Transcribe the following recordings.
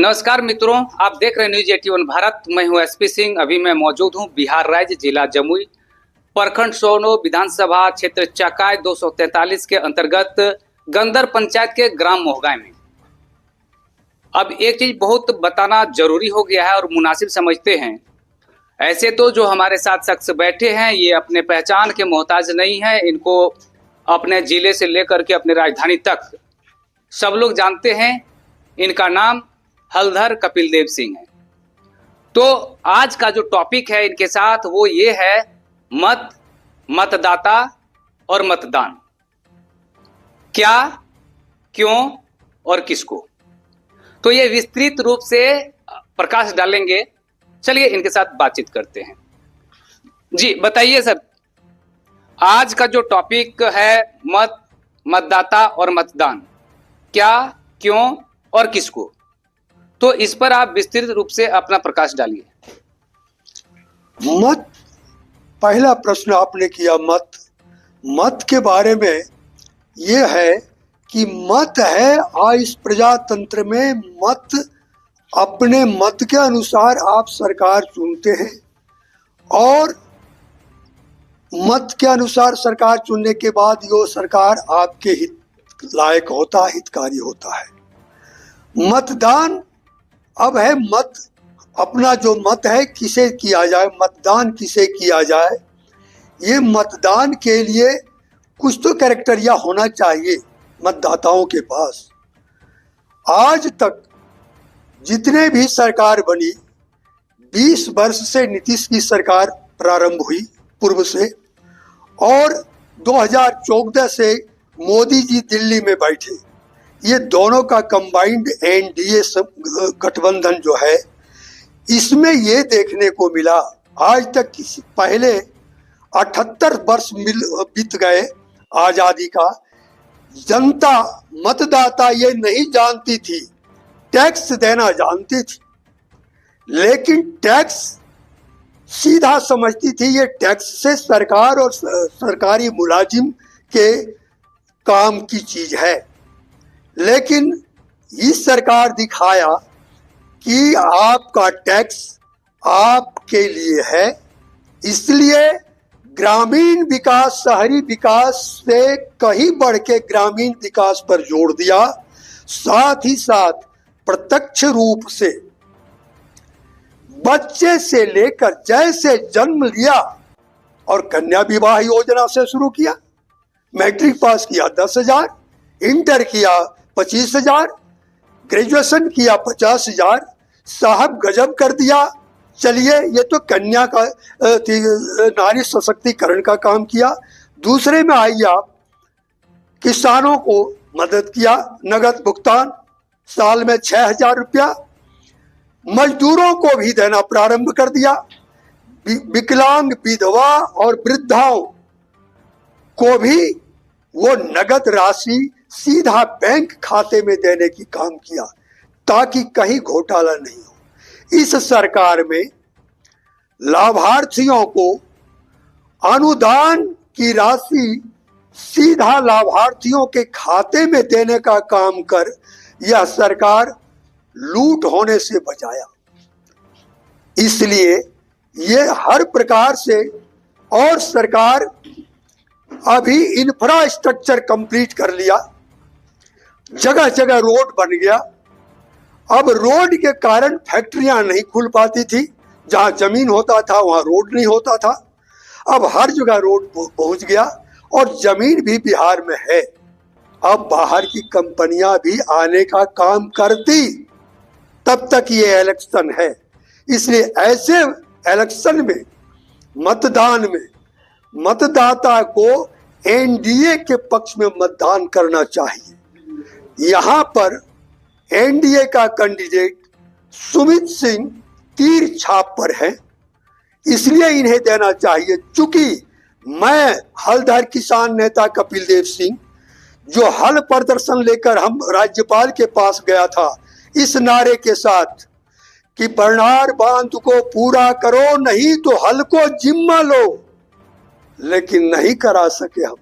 नमस्कार मित्रों, आप देख रहे हैं न्यूज 81 भारत। मैं हूं एसपी सिंह। अभी मैं मौजूद हूं बिहार राज्य जिला जमुई प्रखंड सोनो विधानसभा क्षेत्र चकाय 243 के अंतर्गत गंदर पंचायत के ग्राम मोहगाय में। अब एक चीज बहुत बताना जरूरी हो गया है और मुनासिब समझते हैं। ऐसे तो जो हमारे साथ शख्स बैठे हैं ये अपने पहचान के मोहताज नहीं है। इनको अपने जिले से लेकर के अपने राजधानी तक सब लोग जानते हैं। इनका नाम हलधर कपिल देव सिंह है। तो आज का जो टॉपिक है इनके साथ वो ये है मतदाता और मतदान। क्या, क्यों और किसको। तो ये विस्तृत रूप से प्रकाश डालेंगे। चलिए इनके साथ बातचीत करते हैं। जी बताइए सर, आज का जो टॉपिक है मतदाता और मतदान, क्या, क्यों और किसको, तो इस पर आप विस्तृत रूप से अपना प्रकाश डालिए। पहला प्रश्न आपने किया मत के बारे में। ये है कि मत है इस प्रजातंत्र में मत अपने मत के अनुसार आप सरकार चुनते हैं और मत के अनुसार सरकार चुनने के बाद यो सरकार आपके हित लायक होता है, हितकारी होता है। मतदान अब है मत, अपना जो मत है किसे किया जाए, मतदान किसे किया जाए। ये मतदान के लिए कुछ तो कैरेक्टरिया होना चाहिए मतदाताओं के पास। आज तक जितने भी सरकार बनी, 20 वर्ष से नीतीश की सरकार प्रारंभ हुई पूर्व से, और 2014 से मोदी जी दिल्ली में बैठे। ये दोनों का कंबाइंड एनडीए गठबंधन जो है, इसमें ये देखने को मिला आज तक किसी पहले 78 वर्ष बीत गए आजादी का। जनता मतदाता ये नहीं जानती थी, टैक्स देना जानती थी, लेकिन टैक्स सीधा समझती थी ये टैक्स से सरकार और सरकारी मुलाजिम के काम की चीज है। लेकिन इस सरकार दिखाया कि आपका टैक्स आपके लिए है, इसलिए ग्रामीण विकास शहरी विकास से कहीं बढ़ के ग्रामीण विकास पर जोर दिया। साथ ही साथ प्रत्यक्ष रूप से बच्चे से लेकर जैसे जन्म लिया और कन्या विवाह योजना से शुरू किया, मैट्रिक पास किया 10,000, इंटर किया 25,000, ग्रेजुएशन किया 50,000, साहब गजब कर दिया। चलिए ये तो कन्या का नारी सशक्तिकरण का काम किया। दूसरे में आइए आप, किसानों को मदद किया, नगद भुगतान साल में 6,000 रुपया। मजदूरों को भी देना प्रारंभ कर दिया। विकलांग, विधवा और वृद्धाओं को भी वो नगद राशि सीधा बैंक खाते में देने की काम किया ताकि कहीं घोटाला नहीं हो। इस सरकार में लाभार्थियों को अनुदान की राशि सीधा लाभार्थियों के खाते में देने का काम कर यह सरकार लूट होने से बचाया। इसलिए ये हर प्रकार से, और सरकार अभी इंफ्रास्ट्रक्चर कंप्लीट कर लिया, जगह जगह रोड बन गया। अब रोड के कारण फैक्ट्रियां नहीं खुल पाती थी, जहां जमीन होता था वहां रोड नहीं होता था। अब हर जगह रोड पहुंच गया और जमीन भी बिहार में है। अब बाहर की कंपनियां भी आने का काम करती, तब तक ये इलेक्शन है। इसलिए ऐसे इलेक्शन में मतदान में मतदाता को एनडीए के पक्ष में मतदान करना चाहिए। यहाँ पर एनडीए का कैंडिडेट सुमित सिंह तीर छाप पर है, इसलिए इन्हें देना चाहिए। चूंकि मैं हलधर किसान नेता कपिल देव सिंह, जो हल प्रदर्शन लेकर हम राज्यपाल के पास गया था इस नारे के साथ कि बरनार बांध को पूरा करो, नहीं तो हल को जिम्मा लो, लेकिन नहीं करा सके। हम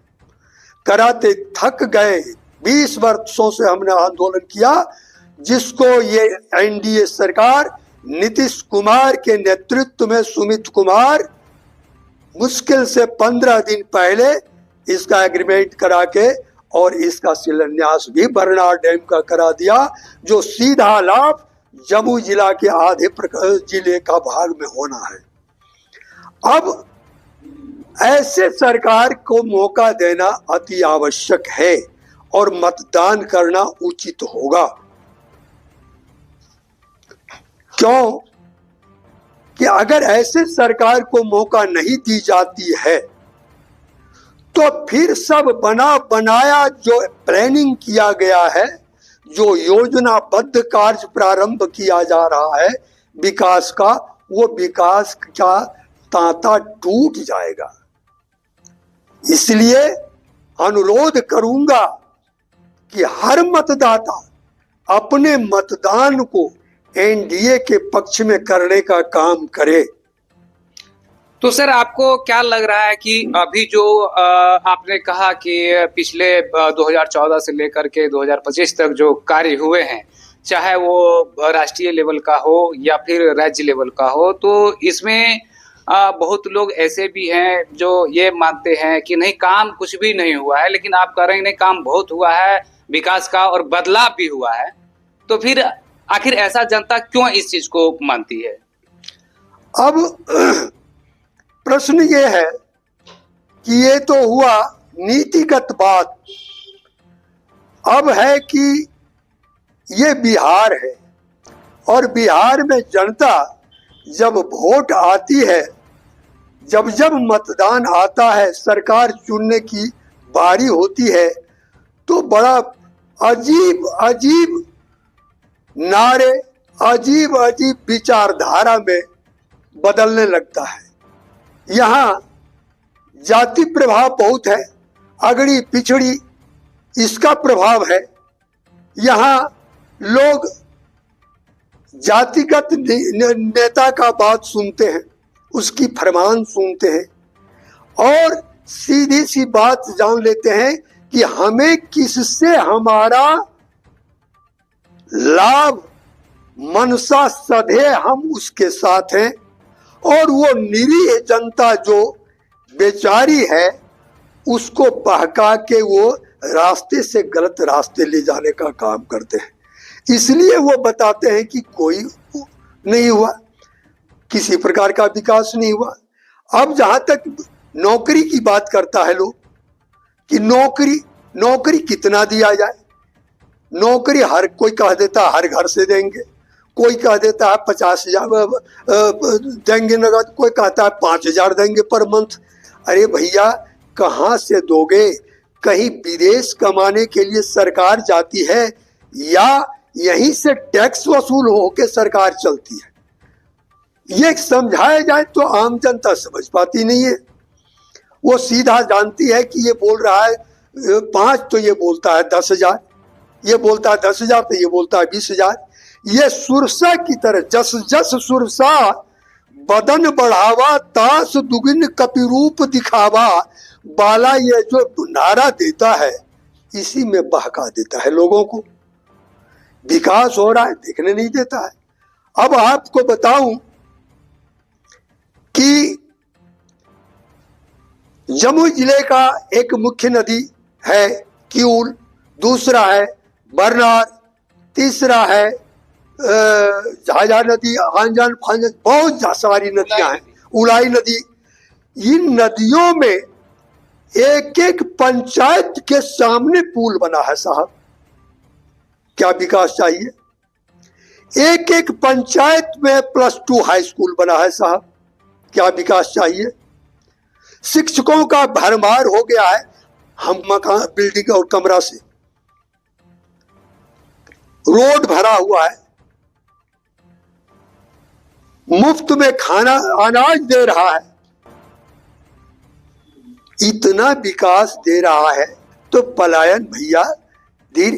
कराते थक गए। 20 वर्षों से हमने आंदोलन किया, जिसको ये एनडीए सरकार नीतीश कुमार के नेतृत्व में सुमित कुमार मुश्किल से 15 दिन पहले इसका एग्रीमेंट करा के और इसका शिलान्यास भी बरनार डैम का करा दिया, जो सीधा लाभ जम्मू जिला के आधे जिले का भाग में होना है। अब ऐसे सरकार को मौका देना अति आवश्यक है और मतदान करना उचित होगा। क्यों कि अगर ऐसे सरकार को मौका नहीं दी जाती है तो फिर सब बना बनाया जो प्लानिंग किया गया है, जो योजनाबद्ध कार्य प्रारंभ किया जा रहा है विकास का, वो विकास का तांता टूट जाएगा। इसलिए अनुरोध करूंगा कि हर मतदाता अपने मतदान को एनडीए के पक्ष में करने का काम करे। तो सर आपको क्या लग रहा है कि अभी जो आपने कहा कि पिछले 2014 से लेकर के 2025 तक जो कार्य हुए हैं, चाहे वो राष्ट्रीय लेवल का हो या फिर राज्य लेवल का हो, तो इसमें बहुत लोग ऐसे भी हैं जो ये मानते हैं कि नहीं, काम कुछ भी नहीं हुआ है, लेकिन आप कह रहे हैं नहीं, काम बहुत हुआ है विकास का और बदलाव भी हुआ है। तो फिर आखिर ऐसा जनता क्यों इस चीज को मानती है? अब प्रश्न ये है कि ये तो हुआ नीतिगत बात, अब है कि ये बिहार है और बिहार में जनता जब वोट आती है, जब जब मतदान आता है, सरकार चुनने की बारी होती है, तो बड़ा अजीब अजीब नारे, अजीब अजीब विचारधारा में बदलने लगता है। यहाँ जाति प्रभाव बहुत है, अगड़ी पिछड़ी इसका प्रभाव है। यहाँ लोग जातिगत नेता का बात सुनते हैं, उसकी फरमान सुनते हैं और सीधी सी बात जान लेते हैं कि हमें किससे हमारा लाभ मनसा सधे, हम उसके साथ हैं। और वो निरीह जनता जो बेचारी है उसको बहका के वो रास्ते से गलत रास्ते ले जाने का काम करते हैं। इसलिए वो बताते हैं कि कोई नहीं हुआ, किसी प्रकार का विकास नहीं हुआ। अब जहां तक नौकरी की बात करता है लोग कि नौकरी कितना दिया जाए, नौकरी हर कोई कह देता हर घर से देंगे, कोई कह देता है 50,000 देंगे नगद, कोई कहता है 5,000 देंगे पर मंथ। अरे भैया कहाँ से दोगे? कहीं विदेश कमाने के लिए सरकार जाती है या यहीं से टैक्स वसूल होके सरकार चलती है? ये समझाया जाए तो आम जनता समझ पाती नहीं है। वो सीधा जानती है कि ये बोल रहा है 5 तो ये बोलता है 10,000, ये बोलता है 10,000 तो ये बोलता है 20,000। ये सुरसा की तरह जस जस सुरसा बदन बढ़ावा, तास दुगिन कपिरूप दिखावा, बाला ये जो नारा देता है इसी में बहका देता है लोगों को। विकास हो रहा है देखने नहीं देता है। अब आपको बताऊं कि जम्मू जिले का एक मुख्य नदी है किऊल, दूसरा है बरनार, तीसरा है झाझा नदी, आंजन फांजन, बहुत सारी नदियां हैं, उलाई नदी। इन नदियों में एक एक पंचायत के सामने पुल बना है साहब। क्या विकास चाहिए? एक एक पंचायत में +2 हाई स्कूल बना है साहब। क्या विकास चाहिए? शिक्षकों का भरमार हो गया है हम मकान बिल्डिंग और कमरा से, रोड भरा हुआ है, मुफ्त में खाना अनाज दे रहा है, इतना विकास दे रहा है तो पलायन भैया धीरे।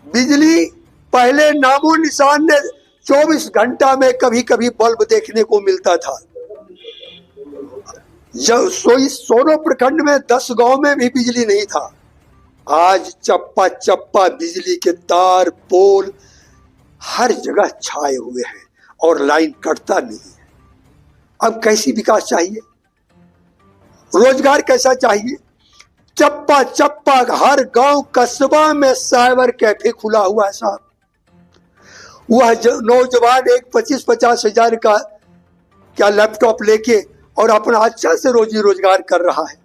बिजली पहले नामो निशान ने 24 घंटा में कभी कभी बल्ब देखने को मिलता था। जब सोनो प्रखंड में 10 गांव में भी बिजली नहीं था, आज चप्पा चप्पा बिजली के तार पोल हर जगह छाए हुए हैं और लाइन कटता नहीं है। अब कैसी विकास चाहिए, रोजगार कैसा चाहिए? चप्पा चप्पा हर गांव कस्बा में साइबर कैफे खुला हुआ है साहब। वह नौजवान एक 25-50 हजार का क्या लैपटॉप लेके और अपना अच्छा से रोजी रोजगार कर रहा है।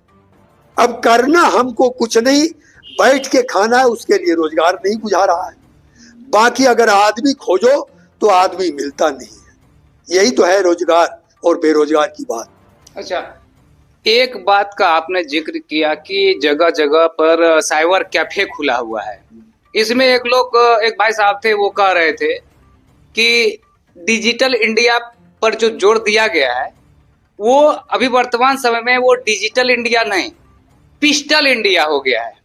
अब करना हमको कुछ नहीं, बैठ के खाना है, उसके लिए रोजगार नहीं बुझा रहा है। बाकी अगर आदमी खोजो तो आदमी मिलता नहीं है। यही तो है रोजगार और बेरोजगार की बात। अच्छा, एक बात का आपने जिक्र किया कि जगह जगह पर साइबर कैफे खुला हुआ है। इसमें एक भाई साहब थे, वो कह रहे थे कि डिजिटल इंडिया पर जो जोर दिया गया है वो अभी वर्तमान समय में वो डिजिटल इंडिया नहीं, पिस्टल इंडिया हो गया है।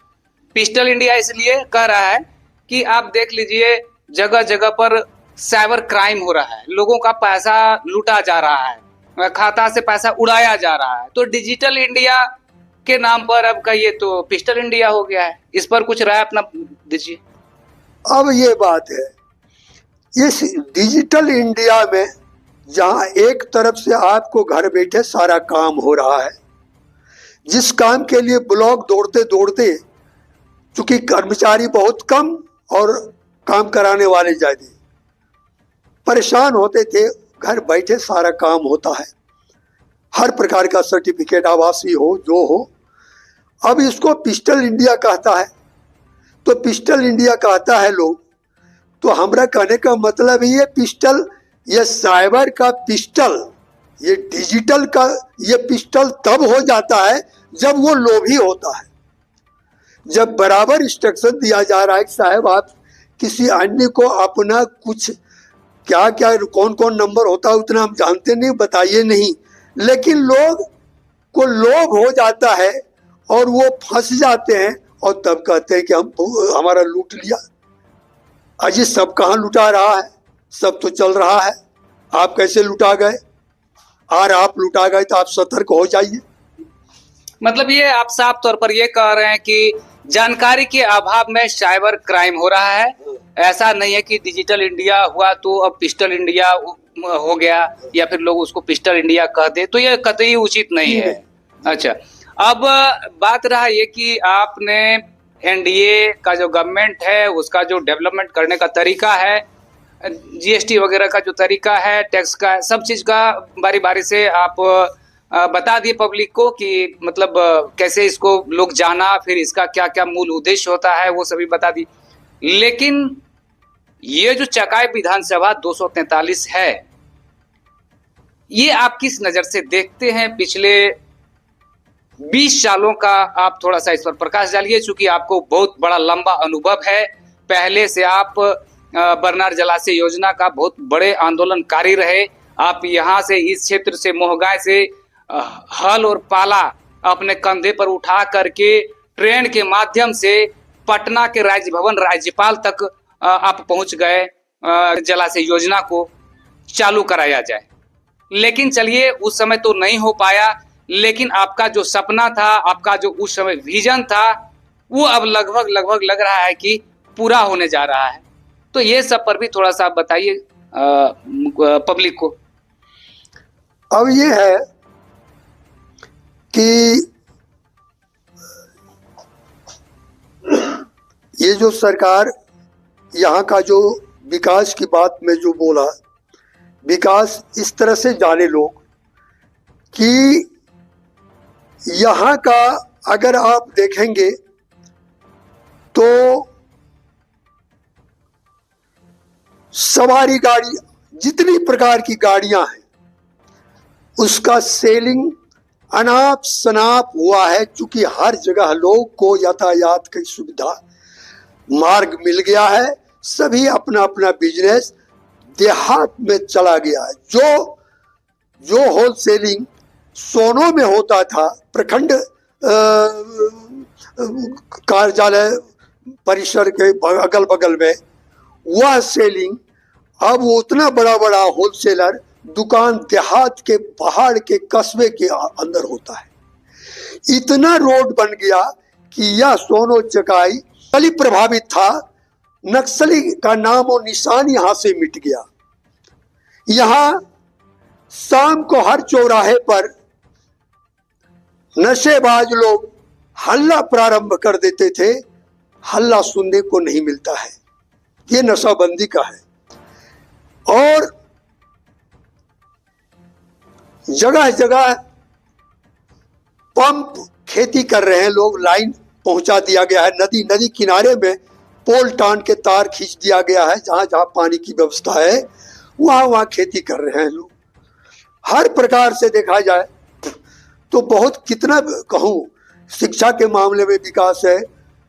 पिस्टल इंडिया इसलिए कह रहा है कि आप देख लीजिए जगह जगह पर साइबर क्राइम हो रहा है, लोगों का पैसा लूटा जा रहा है, खाता से पैसा उड़ाया जा रहा है। तो डिजिटल इंडिया के नाम पर अब कहिए तो पिस्टल इंडिया हो गया है। इस पर कुछ राय अपना दीजिए। अब ये बात है, इस डिजिटल इंडिया में जहां एक तरफ से आपको घर बैठे सारा काम हो रहा है, जिस काम के लिए ब्लॉक दौड़ते दौड़ते, चूंकि कर्मचारी बहुत कम और काम कराने वाले ज्यादा, परेशान होते थे, घर बैठे सारा काम होता है। हर प्रकार का सर्टिफिकेट आवासीय हो जो हो। अब इसको पिस्टल इंडिया कहता है। तो पिस्टल इंडिया कहता है लोग, तो हमरा कहने का मतलब ये पिस्टल, ये साइबर का पिस्टल, ये डिजिटल का ये पिस्टल तब हो जाता है जब वो लोभी होता है, जब बराबर इंस्ट्रक्शन दिया जा रहा है कि साहब आप किसी अन्य को अपना कुछ क्या क्या कौन कौन नंबर होता है उतना हम जानते नहीं, बताइए नहीं, लेकिन लोग को लोभ हो जाता है और वो फंस जाते हैं और तब कहते हैं कि हम हमारा लूट लिया। अजी सब कहाँ लुटा रहा है, सब तो चल रहा है। आप कैसे लुटा गए, और आप लुटा गए तो आप सतर्क हो जाइए। मतलब ये आप साफ तौर पर ये कह रहे हैं कि जानकारी के अभाव में साइबर क्राइम हो रहा है। ऐसा नहीं है कि डिजिटल इंडिया हुआ तो अब पिस्टल इंडिया हो गया या फिर लोग उसको पिस्टल इंडिया कह दे, तो ये कतई उचित नहीं है। अच्छा, अब बात रहा ये कि आपने एनडीए का जो गवर्नमेंट है उसका जो डेवलपमेंट करने का तरीका है, जीएसटी वगैरह का जो तरीका है, टैक्स का, सब चीज का बारी बारी से आप बता दिए पब्लिक को कि मतलब कैसे इसको लोग जाना, फिर इसका क्या क्या मूल उद्देश्य होता है, वो सभी बता दी। लेकिन ये जो चकाई विधानसभा 243 है, ये आप किस नजर से देखते हैं? पिछले 20 सालों का आप थोड़ा सा इस पर प्रकाश डालिए, चूंकि आपको बहुत बड़ा लंबा अनुभव है। पहले से आप बरनार जलाशय योजना का बहुत बड़े आंदोलनकारी रहे। आप यहाँ से इस क्षेत्र से मोहगाय से हल और पाला अपने कंधे पर उठा करके ट्रेन के माध्यम से पटना के राजभवन राज्यपाल तक आप पहुंच गए जलाशय योजना को चालू कराया जाए। लेकिन चलिए उस समय तो नहीं हो पाया, लेकिन आपका जो सपना था, आपका जो उस समय विजन था, वो अब लगभग लग रहा है कि पूरा होने जा रहा है। तो ये सब पर भी थोड़ा सा बताइए पब्लिक को। अब ये है कि ये जो सरकार यहाँ का जो विकास की बात में जो बोला, विकास इस तरह से जाने लोग कि यहाँ का अगर आप देखेंगे तो सवारी गाड़ी, जितनी प्रकार की गाड़ियां हैं उसका सेलिंग अनाप शनाप हुआ है, क्योंकि हर जगह लोग को यातायात की सुविधा मार्ग मिल गया है। सभी अपना अपना बिजनेस देहात में चला गया है। जो होलसेलिंग सोनों में होता था, प्रखंड कार्यालय परिसर के अगल बगल में, वह सेलिंग अब उतना बड़ा बड़ा होलसेलर दुकान देहात के पहाड़ के कस्बे के अंदर होता है। इतना रोड बन गया कि यह सोनो चकाई नक्सली प्रभावित था, नक्सली का नाम और निशान यहाँ से मिट गया। यहाँ शाम को हर चौराहे पर नशेबाज लोग हल्ला प्रारंभ कर देते थे, हल्ला सुनने को नहीं मिलता है। ये नशाबंदी का है। और जगह जगह पंप खेती कर रहे हैं लोग, लाइन पहुंचा दिया गया है। नदी किनारे में पोल टान के तार खींच दिया गया है, जहां जहां पानी की व्यवस्था है वहां खेती कर रहे हैं लोग। हर प्रकार से देखा जाए तो बहुत, कितना कहूँ, शिक्षा के मामले में विकास है,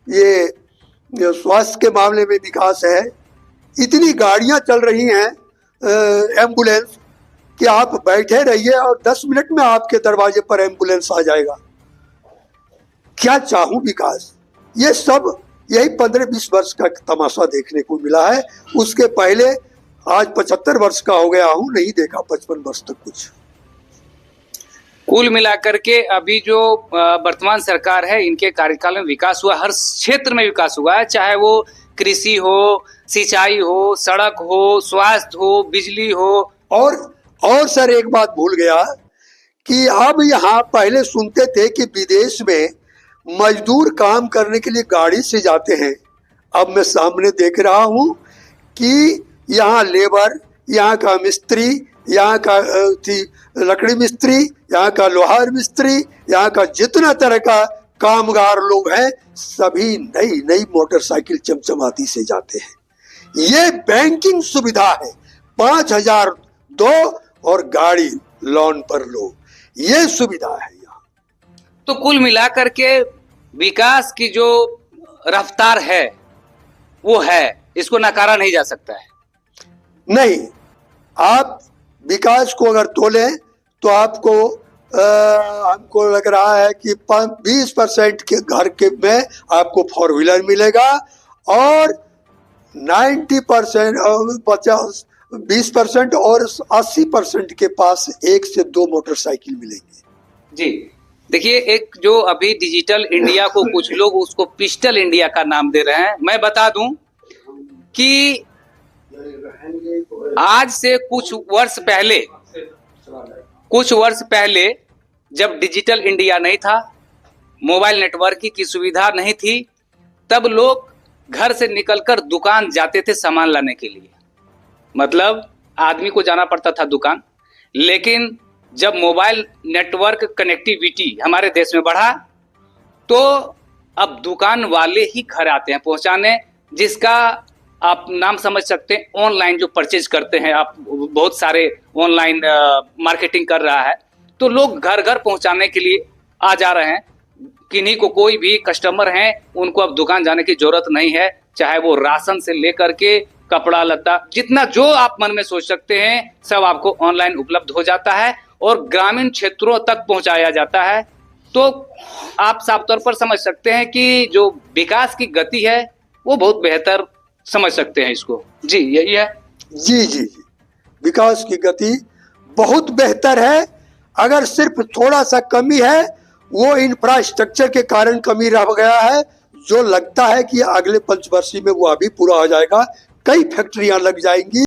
ये स्वास्थ्य के मामले में विकास है। इतनी गाड़ियां चल रही हैं एम्बुलेंस कि आप बैठे रहिए और 10 मिनट में आपके दरवाजे पर एम्बुलेंस आ जाएगा। क्या चाहूं विकास। ये सब यही 15-20 वर्ष का तमाशा देखने को मिला है। उसके पहले आज 75 वर्ष का हो गया हूं, नहीं देखा 55 वर्ष तक कुछ। कुल मिलाकर के अभी जो वर्तमान सरकार है, इनके कार्यकाल में विकास हुआ, हर क्षेत्र में विकास हुआ है, चाहे वो कृषि हो, सिंचाई हो, सड़क हो, स्वास्थ्य हो, बिजली हो। और सर एक बात भूल गया कि अब यहाँ पहले सुनते थे कि विदेश में मजदूर काम करने के लिए गाड़ी से जाते हैं। अब मैं सामने देख रहा हूँ कि यहाँ लेबर, यहाँ का मिस्त्री, यहाँ का लकड़ी मिस्त्री, यहाँ का लोहार मिस्त्री, यहाँ का जितना तरह का कामगार लोग हैं, सभी नई नई मोटरसाइकिल चमचमाती से जाते हैं। ये बैंकिंग सुविधा है, 5,000 दो और गाड़ी लोन पर लो, ये सुविधा है यहाँ। तो कुल मिलाकर के विकास की जो रफ्तार है वो है, इसको नकारा नहीं जा सकता है। नहीं, आप विकास को अगर तोलें तो आपको हमको लग रहा है कि 20% के घर के में आपको 4 व्हीलर मिलेगा और 90% 20% और 80% के पास 1 से 2 मोटरसाइकिल मिलेंगे। जी देखिए, एक जो अभी डिजिटल इंडिया को कुछ लोग उसको पिस्टल इंडिया का नाम दे रहे हैं। मैं बता दूं कि आज से कुछ वर्ष पहले जब डिजिटल इंडिया नहीं था, मोबाइल नेटवर्क की सुविधा नहीं थी, तब लोग घर से निकलकर दुकान जाते थे सामान लाने के लिए। मतलब आदमी को जाना पड़ता था दुकान। लेकिन जब मोबाइल नेटवर्क कनेक्टिविटी हमारे देश में बढ़ा तो अब दुकान वाले ही घर आते हैं पहुंचाने, जिसका आप नाम समझ सकते हैं, ऑनलाइन जो परचेज करते हैं। आप बहुत सारे ऑनलाइन मार्केटिंग कर रहा है, तो लोग घर घर पहुंचाने के लिए आ जा रहे हैं। किन्हीं को कोई भी कस्टमर हैं, उनको अब दुकान जाने की जरूरत नहीं है। चाहे वो राशन से लेकर के कपड़ा लत्ता, जितना जो आप मन में सोच सकते हैं, सब आपको ऑनलाइन उपलब्ध हो जाता है और ग्रामीण क्षेत्रों तक पहुंचाया जाता है। तो आप साफ तौर पर समझ सकते हैं कि जो विकास की गति है वो बहुत बेहतर समझ सकते हैं इसको। जी यही है। जी, विकास की गति बहुत बेहतर है। अगर सिर्फ थोड़ा सा कमी है, वो इंफ्रास्ट्रक्चर के कारण कमी रह गया है, जो लगता है कि अगले 5 वर्ष में वो अभी पूरा हो जाएगा। कई फैक्ट्रियां लग जाएंगी।